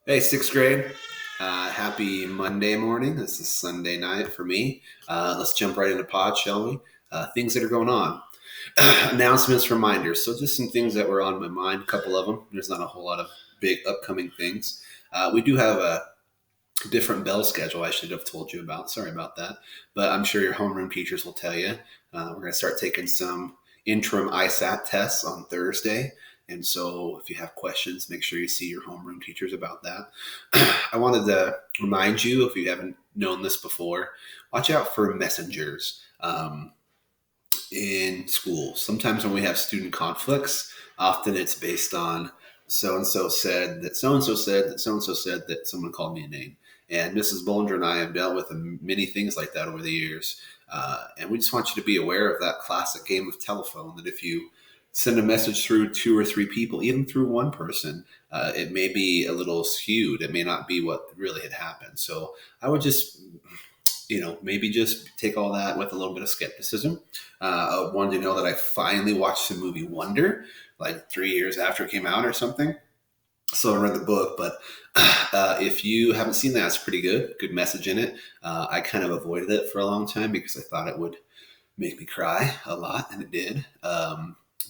Hey, sixth grade. Happy Monday morning. This is Sunday night for me. Let's jump right into pod, shall we? Things that are going on. Announcements, reminders. So, just some things that were on my mind, a couple of them. There's not a whole lot of big upcoming things. We do have a different bell schedule I should have told you about. Sorry about that. But I'm sure your homeroom teachers will tell you. We're going to start taking some interim ISAT tests on Thursday. And so if you have questions, make sure you see your homeroom teachers about that. I wanted to remind you, if you haven't known this before, watch out for messengers in school. Sometimes when we have student conflicts, often it's based on so and so said that so and so said that so and so said that someone called me a name. And Mrs. Bollinger and I have dealt with many things like that over the years. And we just want you to be aware of that classic game of telephone that if you send a message through two or three people, even through one person, it may be a little skewed. It may not be what really had happened. So I would just maybe just take all that with a little bit of skepticism. I wanted to know that I finally watched the movie Wonder, like 3 years after it came out or something. So I read the book, but if you haven't seen that, it's pretty good. Good message in it. I kind of avoided it for a long time because I thought it would make me cry a lot, and it did.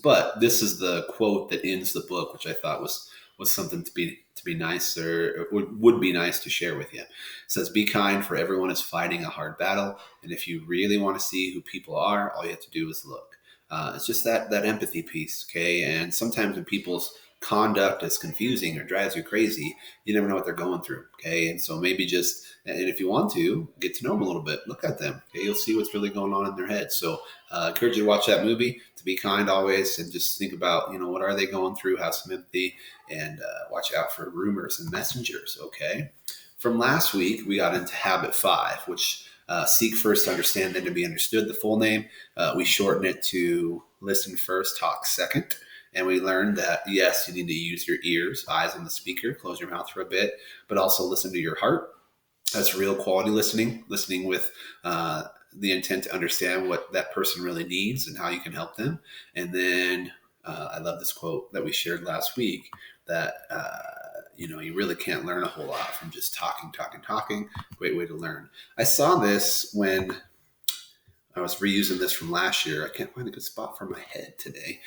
But this is the quote that ends the book, which I thought was something to be nice, or would be nice to share with you. It says, "Be kind, for everyone is fighting a hard battle, and if you really want to see who people are, all you have to do is look." It's just that empathy piece, okay? And sometimes when people's conduct is confusing or drives you crazy, you never know what they're going through, okay? And so maybe just, and if you want to get to know them a little bit, look at them, okay? You'll see what's really going on in their head. So I encourage you to watch that movie, to be kind always, and just think about, what are they going through, have some empathy, and watch out for rumors and messengers, okay? From last week, we got into habit 5, which seek first to understand, then to be understood, the full name. We shorten it to listen first, talk second. And we learned that, yes, you need to use your ears, eyes on the speaker, close your mouth for a bit, but also listen to your heart. That's real quality listening with the intent to understand what that person really needs and how you can help them. And then I love this quote that we shared last week that, you really can't learn a whole lot from just talking. Great way to learn. I saw this when I was reusing this from last year. I can't find a good spot for my head today.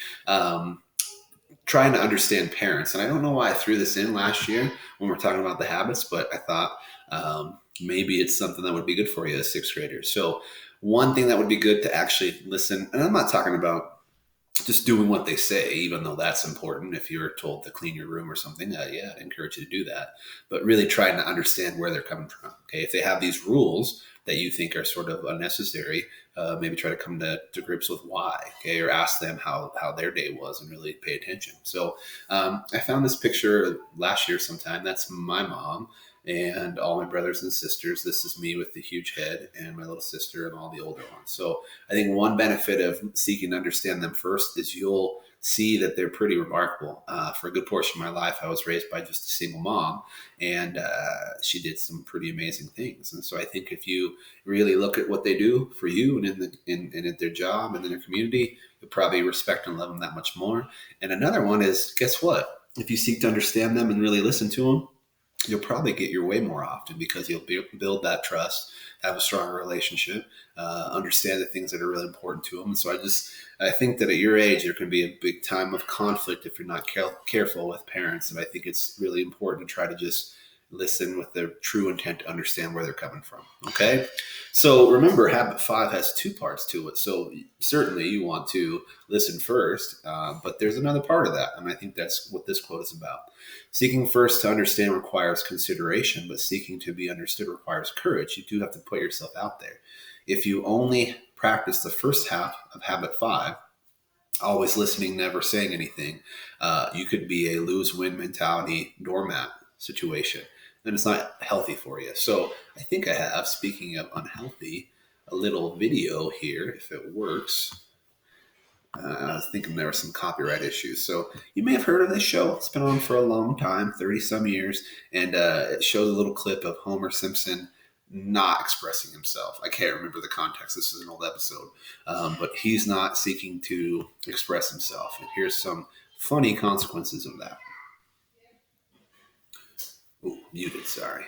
Trying to understand parents. And I don't know why I threw this in last year when we're talking about the habits, but I thought maybe it's something that would be good for you as sixth graders. So, one thing that would be good to actually listen, and I'm not talking about just doing what they say, even though that's important. If you're told to clean your room or something, yeah, I'd encourage you to do that. But really trying to understand where they're coming from. Okay, if they have these rules that you think are sort of unnecessary, maybe try to come to grips with why. Okay, or ask them how their day was and really pay attention. So I found this picture last year sometime. That's my mom and all my brothers and sisters. This is me with the huge head, and my little sister and all the older ones. So I think one benefit of seeking to understand them first is you'll see that they're pretty remarkable. For a good portion of my life, I was raised by just a single mom, and she did some pretty amazing things. And so I think if you really look at what they do for you and in at their job and in their community, you'll probably respect and love them that much more. And another one is, guess what? If you seek to understand them and really listen to them, you'll probably get your way more often because you'll build that trust, have a stronger relationship, understand the things that are really important to them. And so I think that at your age, there can be a big time of conflict if you're not careful with parents. And I think it's really important to try to just listen with the true intent to understand where they're coming from. Okay. So remember, habit 5 has two parts to it. So certainly you want to listen first, but there's another part of that. And I think that's what this quote is about. Seeking first to understand requires consideration, but seeking to be understood requires courage. You do have to put yourself out there. If you only practice the first half of habit 5, always listening, never saying anything, you could be a lose-win mentality doormat situation. And it's not healthy for you. So I think I have, speaking of unhealthy, a little video here, if it works. I was thinking there were some copyright issues. So you may have heard of this show. It's been on for a long time, 30 some years. And it shows a little clip of Homer Simpson not expressing himself. I can't remember the context. This is an old episode. But he's not seeking to express himself. And here's some funny consequences of that. Ooh. Muted, sorry.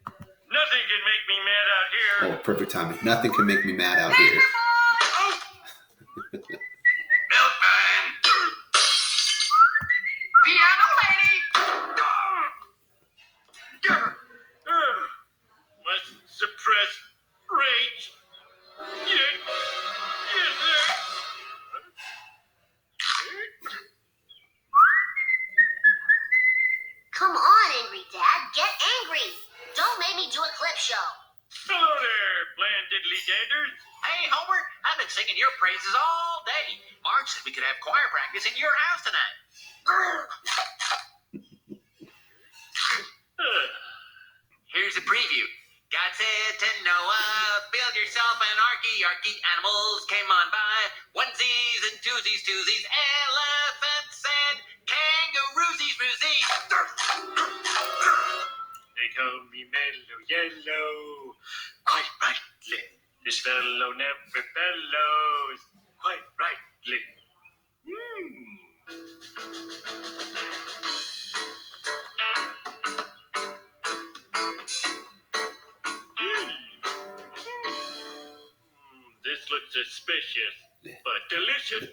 Nothing can make me mad out here. Oh, perfect timing. Nothing can make me mad out here. Milkman! Piano lady! Must suppress rage. Come on, Angry Dad, get angry. Don't make me do a clip show. Hello there, bland diddly danders. Hey, Homer, I've been singing your praises all day. Marge said we could have choir practice in your house tonight. Here's a preview. God said to Noah, build yourself an arky. Animals came on by. Onesies and twosies, elephants and kangaroosies, roosies. They call me Mellow Yellow. Quite rightly. This fellow never bellows. Quite rightly. This looks suspicious, but delicious.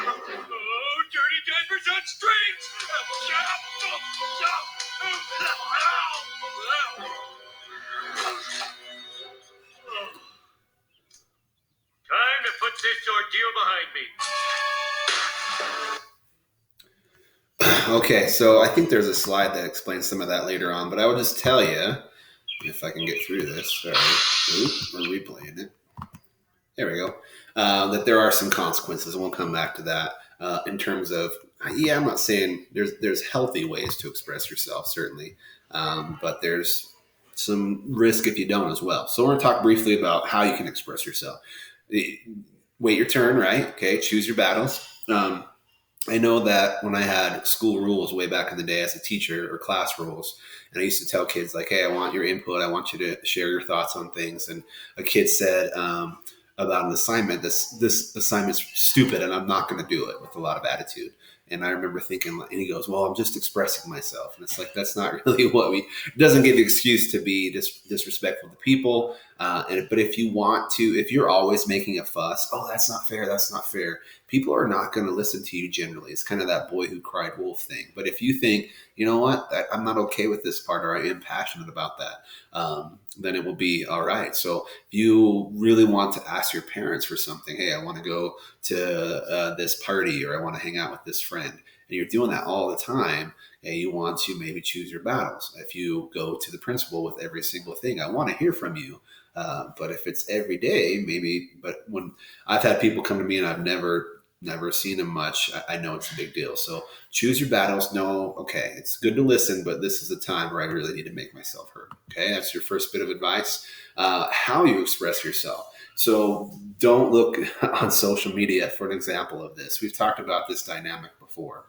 Oh, dirty diapers on strings! Time to put this ordeal behind me. Okay, so I think there's a slide that explains some of that later on, but I will just tell you, if I can get through this. Sorry. Oop, we're replaying it. There we go. That there are some consequences, and we'll come back to that in terms of, I'm not saying there's healthy ways to express yourself, certainly, but there's some risk if you don't as well. So we're going to talk briefly about how you can express yourself. Wait your turn, right? Okay, choose your battles. I know that when I had school rules way back in the day as a teacher, or class rules, and I used to tell kids like, hey, I want your input. I want you to share your thoughts on things. And a kid said about an assignment, this assignment's stupid and I'm not going to do it, with a lot of attitude. And I remember thinking, and he goes, well, I'm just expressing myself. And it's like, that's not really it doesn't give the excuse to be disrespectful to people. But if you want to, if you're always making a fuss, oh, that's not fair. People are not going to listen to you generally. It's kind of that boy who cried wolf thing. But if you think, you know what, I'm not okay with this part, or I am passionate about that, then it will be all right. So if you really want to ask your parents for something, hey, I want to go to this party, or I want to hang out with this friend, and you're doing that all the time, and you want to maybe choose your battles. If you go to the principal with every single thing, I want to hear from you. But if it's every day, maybe. But when I've had people come to me and I've never seen them much, I know it's a big deal. So choose your battles. Know, okay, it's good to listen, but this is the time where I really need to make myself heard. Okay, that's your first bit of advice. How you express yourself. So don't look on social media for an example of this. We've talked about this dynamic before.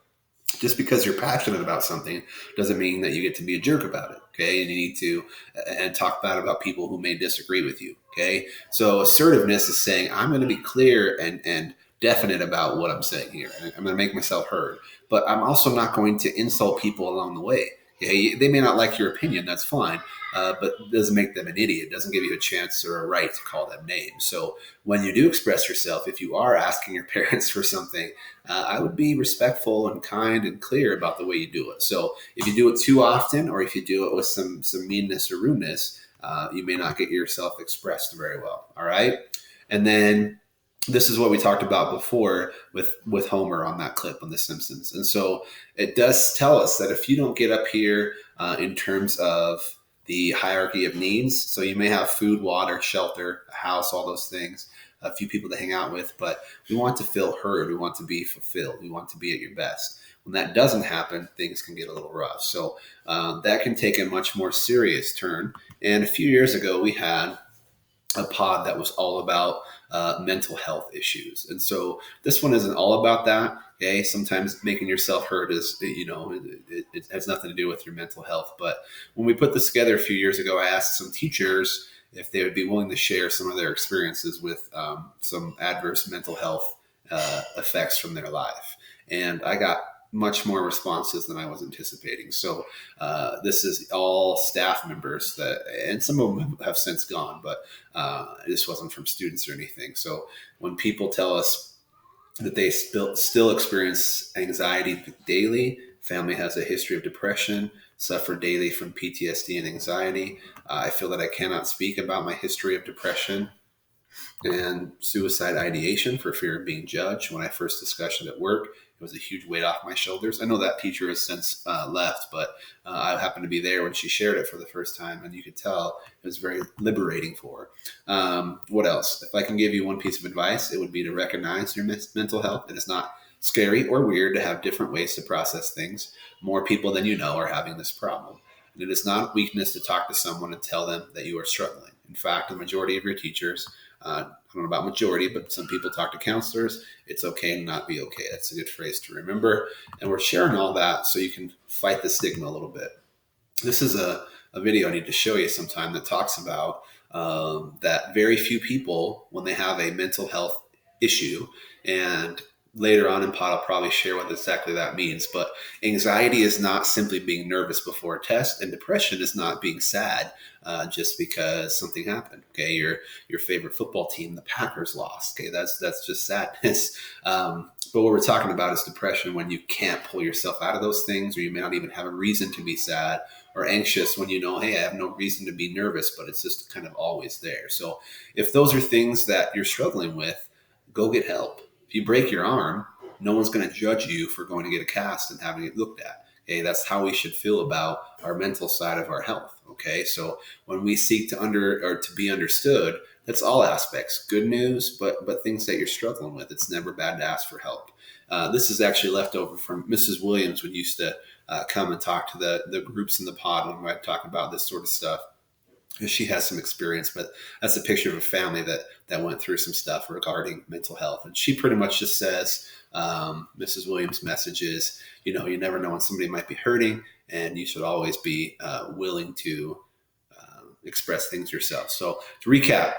Just because you're passionate about something doesn't mean that you get to be a jerk about it. Okay. And you need to and talk bad about people who may disagree with you. Okay. So assertiveness is saying, I'm going to be clear and definite about what I'm saying here. I'm going to make myself heard, but I'm also not going to insult people along the way. Okay. They may not like your opinion. That's fine. But it doesn't make them an idiot. It doesn't give you a chance or a right to call them names. So when you do express yourself, if you are asking your parents for something, I would be respectful and kind and clear about the way you do it. So if you do it too often, or if you do it with some meanness or rudeness, you may not get yourself expressed very well. All right. And then this is what we talked about before with Homer on that clip on The Simpsons. And so it does tell us that if you don't get up here in terms of the hierarchy of needs, so you may have food, water, shelter, a house, all those things, a few people to hang out with, but we want to feel heard. We want to be fulfilled. We want to be at your best. When that doesn't happen, things can get a little rough. So that can take a much more serious turn. And a few years ago, we had a pod that was all about mental health issues. And so this one isn't all about that. Okay, sometimes making yourself heard is, it has nothing to do with your mental health. But when we put this together a few years ago, I asked some teachers if they would be willing to share some of their experiences with some adverse mental health effects from their life. And I got much more responses than I was anticipating. So this is all staff members and some of them have since gone, but this wasn't from students or anything. So when people tell us that they still experience anxiety daily, family has a history of depression, suffer daily from PTSD and anxiety. I feel that I cannot speak about my history of depression and suicide ideation for fear of being judged. When I first discussed it at work, it was a huge weight off my shoulders. I know that teacher has since left, but I happened to be there when she shared it for the first time, and you could tell it was very liberating for her. What else? If I can give you one piece of advice, it would be to recognize your mental health. It is not scary or weird to have different ways to process things. More people than you know are having this problem. And it is not weakness to talk to someone and tell them that you are struggling. In fact, the majority of your teachers, I don't know about majority, but some people talk to counselors. It's okay to not be okay. That's a good phrase to remember. And we're sharing all that so you can fight the stigma a little bit. This is a video I need to show you sometime that talks about that very few people, when they have a mental health issue, and later on in pod, I'll probably share what exactly that means. But anxiety is not simply being nervous before a test, and depression is not being sad just because something happened. Okay, your favorite football team, the Packers, lost. Okay, that's just sadness. But what we're talking about is depression when you can't pull yourself out of those things, or you may not even have a reason to be sad or anxious when you know, hey, I have no reason to be nervous, but it's just kind of always there. So if those are things that you're struggling with, go get help. If you break your arm, no one's going to judge you for going to get a cast and having it looked at. Okay, that's how we should feel about our mental side of our health. Okay, so when we seek to be understood, that's all aspects, good news, but things that you're struggling with. It's never bad to ask for help. This is actually left over from Mrs. Williams, when used to come and talk to the groups in the pod when we talk about this sort of stuff. She has some experience, but that's a picture of a family that went through some stuff regarding mental health. And she pretty much just says, Mrs. Williams' message is, you never know when somebody might be hurting, and you should always be willing to express things yourself. So to recap,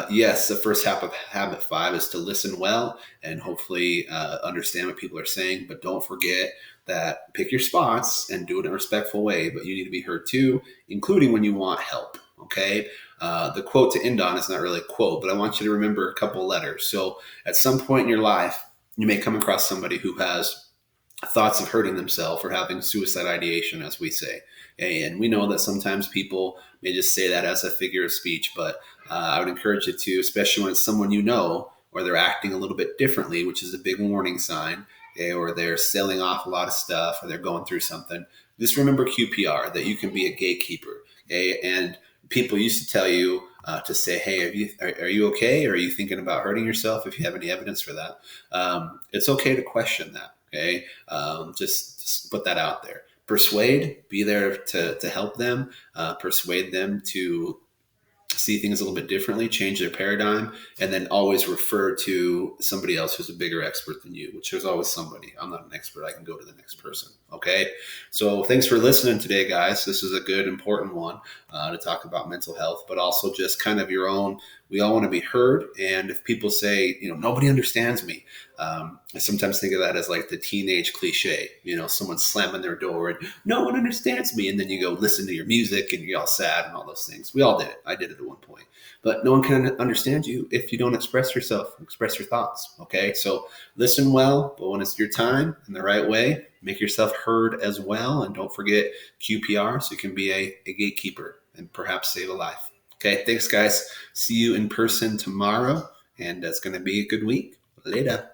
yes, the first half of habit 5 is to listen well and hopefully understand what people are saying, but don't forget that pick your spots and do it in a respectful way, but you need to be heard too, including when you want help. Okay. The quote to end on is not really a quote, but I want you to remember a couple of letters. So at some point in your life, you may come across somebody who has thoughts of hurting themselves or having suicide ideation, as we say. Okay? And we know that sometimes people may just say that as a figure of speech, but I would encourage you to, especially when it's someone you know, or they're acting a little bit differently, which is a big warning sign, okay? Or they're selling off a lot of stuff, or they're going through something. Just remember QPR, that you can be a gatekeeper. Okay? And people used to tell you to say, hey, are you okay? Or are you thinking about hurting yourself? If you have any evidence for that, it's okay to question that. Okay. Just put that out there. Persuade, be there to help them, persuade them to see things a little bit differently, change their paradigm, and then always refer to somebody else who's a bigger expert than you, which there's always somebody. I'm not an expert. I can go to the next person. Okay. So thanks for listening today, guys. This is a good, important one to talk about mental health, but also just kind of your own. We all want to be heard. And if people say, nobody understands me, I sometimes think of that as like the teenage cliche, someone slamming their door and no one understands me. And then you go listen to your music and you're all sad and all those things. We all did it. I did it at one point, but no one can understand you if you don't express yourself, express your thoughts. Okay. So listen well, but when it's your time in the right way, make yourself heard as well. And don't forget QPR, so you can be a gatekeeper and perhaps save a life. Okay. Thanks, guys. See you in person tomorrow. And that's going to be a good week. Later.